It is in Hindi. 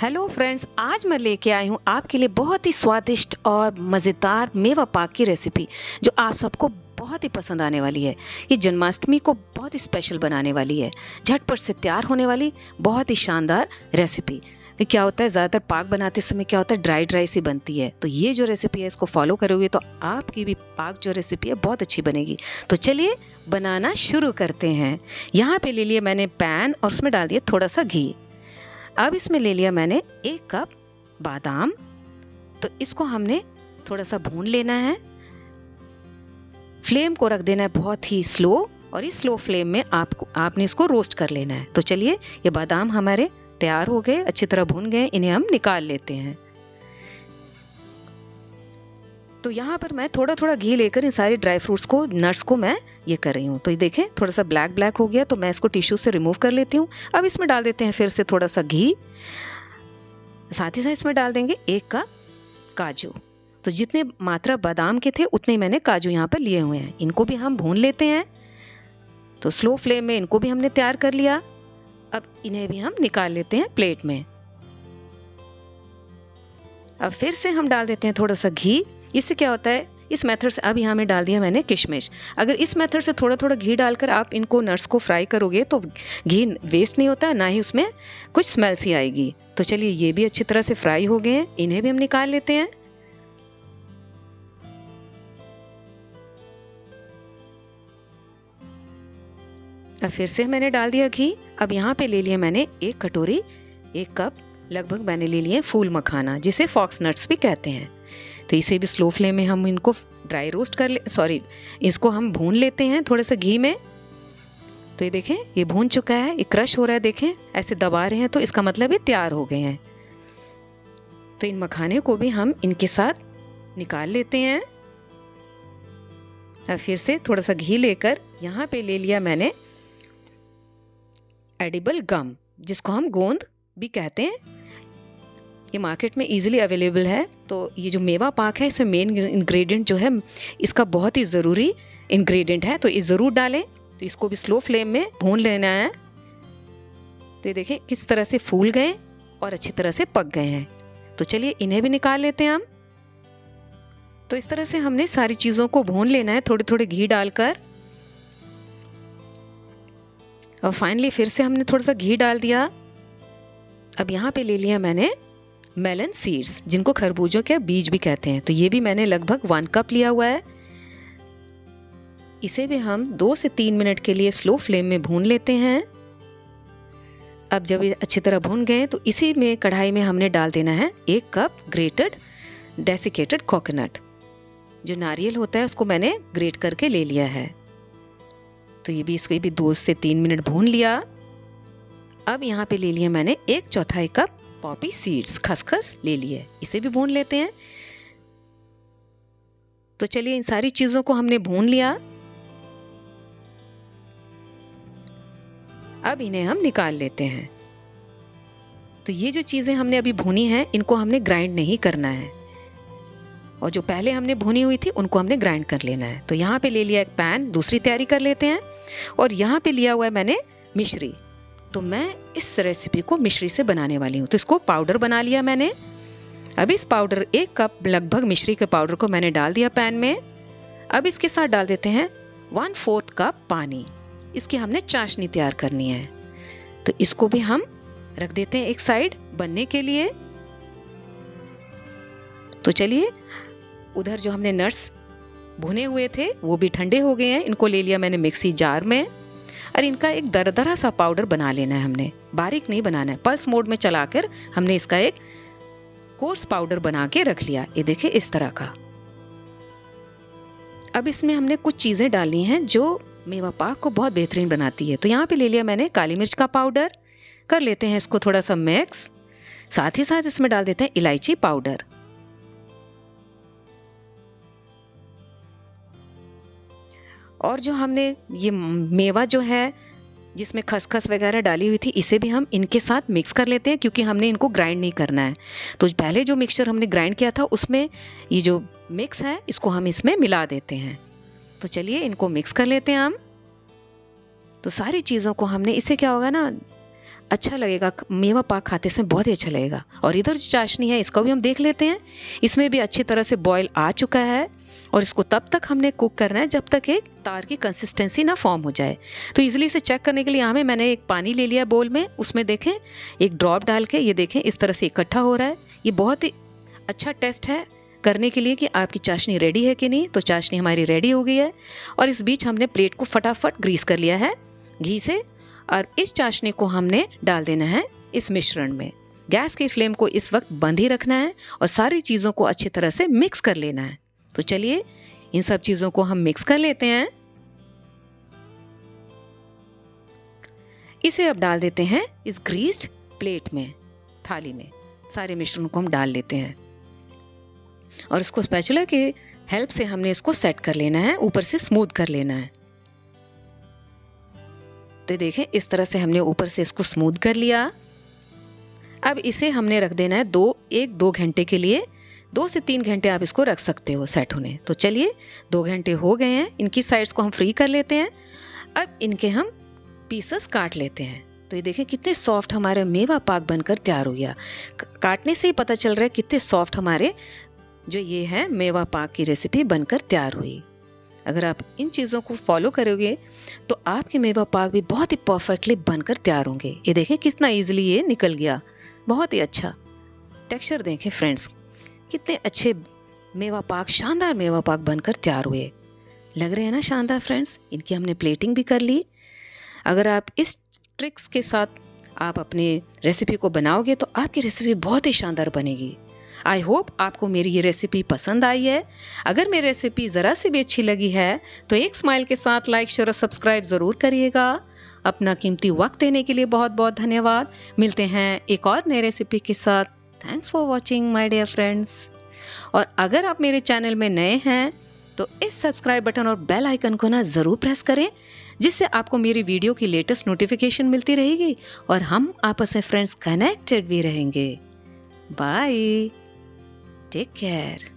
हेलो फ्रेंड्स, आज मैं लेके आई हूँ आपके लिए बहुत ही स्वादिष्ट और मज़ेदार मेवा पाक की रेसिपी जो आप सबको बहुत ही पसंद आने वाली है। ये जन्माष्टमी को बहुत ही स्पेशल बनाने वाली है। झटपट से तैयार होने वाली बहुत ही शानदार रेसिपी। तो क्या होता है, ज़्यादातर पाक बनाते समय क्या होता है, ड्राई सी बनती है। तो ये जो रेसिपी है इसको फॉलो करोगे तो आपकी भी पाक जो रेसिपी है बहुत अच्छी बनेगी। तो चलिए बनाना शुरू करते हैं। यहाँ पे ले लिया मैंने पैन और उसमें डाल दिया थोड़ा सा घी। अब इसमें ले लिया मैंने 1 कप बादाम। तो इसको हमने थोड़ा सा भून लेना है। फ्लेम को रख देना है बहुत ही स्लो, और इस स्लो फ्लेम में आपने इसको रोस्ट कर लेना है। तो चलिए, ये बादाम हमारे तैयार हो गए, अच्छी तरह भून गए, इन्हें हम निकाल लेते हैं। तो यहाँ पर मैं थोड़ा थोड़ा घी लेकर इन सारे ड्राई फ्रूट्स को, नट्स को मैं ये कर रही हूँ। तो ये देखें, थोड़ा सा ब्लैक हो गया, तो मैं इसको टिश्यू से रिमूव कर लेती हूँ। अब इसमें डाल देते हैं फिर से थोड़ा सा घी। साथ ही साथ इसमें डाल देंगे 1 कप काजू। तो जितने मात्रा बादाम के थे उतने मैंने काजू यहाँ पर लिए हुए हैं। इनको भी हम भून लेते हैं। तो स्लो फ्लेम में इनको भी हमने तैयार कर लिया। अब इन्हें भी हम निकाल लेते हैं प्लेट में। अब फिर से हम डाल देते हैं थोड़ा सा घी। इससे क्या होता है, इस मेथड से अब यहाँ में डाल दिया मैंने किशमिश। अगर इस मेथड से थोड़ा थोड़ा घी डालकर आप इनको नट्स को फ्राई करोगे तो घी वेस्ट नहीं होता, ना ही उसमें कुछ स्मेल सी आएगी। तो चलिए, ये भी अच्छी तरह से फ्राई हो गए हैं, इन्हें भी हम निकाल लेते हैं। अब फिर से मैंने डाल दिया घी। अब यहाँ पे ले लिया मैंने 1 कटोरी, 1 कप लगभग मैंने ले लिए फूल मखाना, जिसे फॉक्स नट्स भी कहते हैं। तो इसे भी स्लो फ्लेम में हम इनको ड्राई रोस्ट इसको हम भून लेते हैं थोड़े से घी में। तो ये देखें, ये भून चुका है, ये क्रश हो रहा है, देखें ऐसे दबा रहे हैं, तो इसका मतलब ये तैयार हो गए हैं। तो इन मखाने को भी हम इनके साथ निकाल लेते हैं। अब फिर से थोड़ा सा घी लेकर यहाँ पे ले लिया मैंने एडिबल गम, जिसको हम गोंद भी कहते हैं। ये मार्केट में इजीली अवेलेबल है। तो ये जो मेवा पाक है, इसमें मेन इंग्रेडिएंट जो है, इसका बहुत ही ज़रूरी इंग्रेडिएंट है, तो ये ज़रूर डालें। तो इसको भी स्लो फ्लेम में भून लेना है। तो ये देखें किस तरह से फूल गए और अच्छी तरह से पक गए हैं। तो चलिए, इन्हें भी निकाल लेते हैं हम। तो इस तरह से हमने सारी चीज़ों को भून लेना है थोड़े थोड़े घी डालकर। और फाइनली फिर से हमने थोड़ा सा घी डाल दिया। अब यहाँ पे ले लिया मैंने मेलन सीड्स, जिनको खरबूजों के बीज भी कहते हैं। तो ये भी मैंने लगभग 1 कप लिया हुआ है। इसे भी हम 2 से 3 मिनट के लिए स्लो फ्लेम में भून लेते हैं। अब जब ये अच्छी तरह भून गए तो इसी में कढ़ाई में हमने डाल देना है 1 कप ग्रेटेड डेसिकेटेड कोकोनट। जो नारियल होता है उसको मैंने ग्रेट करके ले लिया है। तो इसको भी 2 से 3 मिनट भून लिया। अब यहाँ पे ले लिया मैंने 1/4 कप पॉपी सीड्स, खसखस ले लिए, इसे भी भून लेते हैं। तो चलिए, इन सारी चीजों को हमने भून लिया। अब इन्हें हम निकाल लेते हैं। तो ये जो चीजें हमने अभी भूनी हैं, इनको हमने ग्राइंड नहीं करना है, और जो पहले हमने भुनी हुई थी उनको हमने ग्राइंड कर लेना है। तो यहाँ पे ले लिया एक पैन, दूसरी तैयारी कर लेते हैं। और यहाँ पे लिया हुआ है मैंने मिश्री। तो मैं इस रेसिपी को मिश्री से बनाने वाली हूँ। तो इसको पाउडर बना लिया मैंने। अब इस पाउडर 1 कप लगभग मिश्री के पाउडर को मैंने डाल दिया पैन में। अब इसके साथ डाल देते हैं 1/4 कप पानी। इसकी हमने चाशनी तैयार करनी है। तो इसको भी हम रख देते हैं एक साइड बनने के लिए। तो चलिए, उधर जो हमने नट्स भुने हुए थे वो भी ठंडे हो गए हैं। इनको ले लिया मैंने मिक्सी जार में, और इनका एक दरदरा सा पाउडर बना लेना है हमने। बारीक नहीं बनाना है, पल्स मोड में चलाकर हमने इसका एक कोर्स पाउडर बना के रख लिया। ये देखिए इस तरह का। अब इसमें हमने कुछ चीज़ें डालनी हैं जो मेवा पाक को बहुत बेहतरीन बनाती है। तो यहाँ पे ले लिया मैंने काली मिर्च का पाउडर, कर लेते हैं इसको थोड़ा सा मिक्स। साथ ही साथ इसमें डाल देते हैं इलायची पाउडर। और जो हमने ये मेवा जो है जिसमें खसखस वगैरह डाली हुई थी, इसे भी हम इनके साथ मिक्स कर लेते हैं, क्योंकि हमने इनको ग्राइंड नहीं करना है। तो पहले जो मिक्सचर हमने ग्राइंड किया था उसमें ये जो मिक्स है इसको हम इसमें मिला देते हैं। तो चलिए, इनको मिक्स कर लेते हैं हम। तो सारी चीज़ों को हमने, इससे क्या होगा ना, अच्छा लगेगा, मेवा पाक खाते समय बहुत ही अच्छा लगेगा। और इधर जो चाशनी है इसको भी हम देख लेते हैं। इसमें भी अच्छी तरह से बॉईल आ चुका है और इसको तब तक हमने कुक करना है जब तक एक तार की कंसिस्टेंसी ना फॉर्म हो जाए। तो इजीली इसे चेक करने के लिए यहाँ में मैंने एक पानी ले लिया बोल में, उसमें देखें एक ड्रॉप डाल के ये देखें इस तरह से इकट्ठा हो रहा है। ये बहुत ही अच्छा टेस्ट है करने के लिए कि आपकी चाशनी रेडी है कि नहीं। तो चाशनी हमारी रेडी हो गई है और इस बीच हमने प्लेट को फटाफट ग्रीस कर लिया है घी से और इस चाशनी को हमने डाल देना है इस मिश्रण में। गैस की फ्लेम को इस वक्त बंद ही रखना है और सारी चीज़ों को अच्छी तरह से मिक्स कर लेना है। तो चलिए इन सब चीज़ों को हम मिक्स कर लेते हैं। इसे अब डाल देते हैं इस ग्रीस्ड प्लेट में, थाली में। सारे मिश्रण को हम डाल लेते हैं और इसको स्पैचुला के हेल्प से हमने इसको सेट कर लेना है, ऊपर से स्मूथ कर लेना है। तो देखें इस तरह से हमने ऊपर से इसको स्मूथ कर लिया। अब इसे हमने रख देना है 1-2 घंटे के लिए। 2 से 3 घंटे आप इसको रख सकते हो सेट होने। तो चलिए 2 घंटे हो गए हैं, इनकी साइड्स को हम फ्री कर लेते हैं। अब इनके हम पीसेस काट लेते हैं। तो ये देखें कितने सॉफ्ट हमारे मेवा पाक बनकर तैयार हो गया। काटने से ही पता चल रहा है कितने सॉफ्ट हमारे जो ये है मेवा पाक की रेसिपी बनकर तैयार हुई। अगर आप इन चीज़ों को फॉलो करोगे तो आपके मेवा पाक भी बहुत ही परफेक्टली बनकर तैयार होंगे। ये देखें कितना इजीली ये निकल गया, बहुत ही अच्छा टेक्सचर। देखें फ्रेंड्स कितने अच्छे मेवा पाक, शानदार मेवा पाक बनकर तैयार हुए। लग रहे हैं ना शानदार फ्रेंड्स। इनकी हमने प्लेटिंग भी कर ली। अगर आप इस ट्रिक्स के साथ आप अपने रेसिपी को बनाओगे तो आपकी रेसिपी बहुत ही शानदार बनेगी। आई होप आपको मेरी ये रेसिपी पसंद आई है। अगर मेरी रेसिपी ज़रा सी भी अच्छी लगी है तो एक स्माइल के साथ लाइक, शेयर और सब्सक्राइब ज़रूर करिएगा। अपना कीमती वक्त देने के लिए बहुत बहुत धन्यवाद। मिलते हैं एक और नई रेसिपी के साथ। Thanks for watching my dear friends. और अगर आप मेरे चैनल में नए हैं तो इस सब्सक्राइब बटन और बेल आइकन को ना ज़रूर प्रेस करें, जिससे आपको मेरी वीडियो की लेटेस्ट नोटिफिकेशन मिलती रहेगी और हम आपस में फ्रेंड्स कनेक्टेड भी रहेंगे। Bye, take care.